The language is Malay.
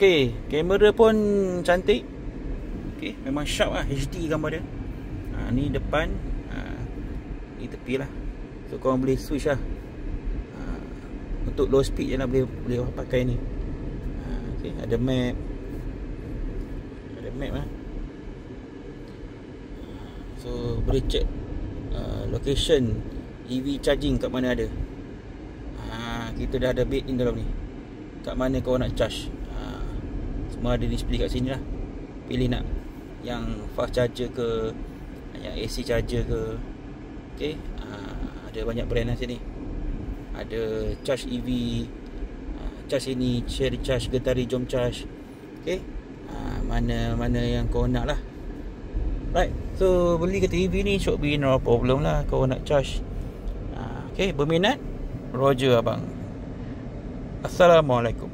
Okey, kamera pun cantik. Okey, memang sharp lah, HD gambar dia. Ni depan, ni tepi lah. So korang boleh switch lah. Untuk low speed je lah boleh pakai ni. Okey, ada map. Ada map lah. So boleh check location EV charging kat mana ada. Kita dah ada built in dalam ni. Kat mana kau nak charge. Semua ada display kat sini lah. Pilih nak yang fast charger ke, yang AC charger ke. Okay, ada banyak brand lah sini. Ada charge EV, charge ini, share charge, Getari jom charge. Okay, mana yang kau nak lah. Right, so beli kereta EV ni should be no problem lah. Kau nak charge. Okay, berminat Roger abang. Assalamualaikum.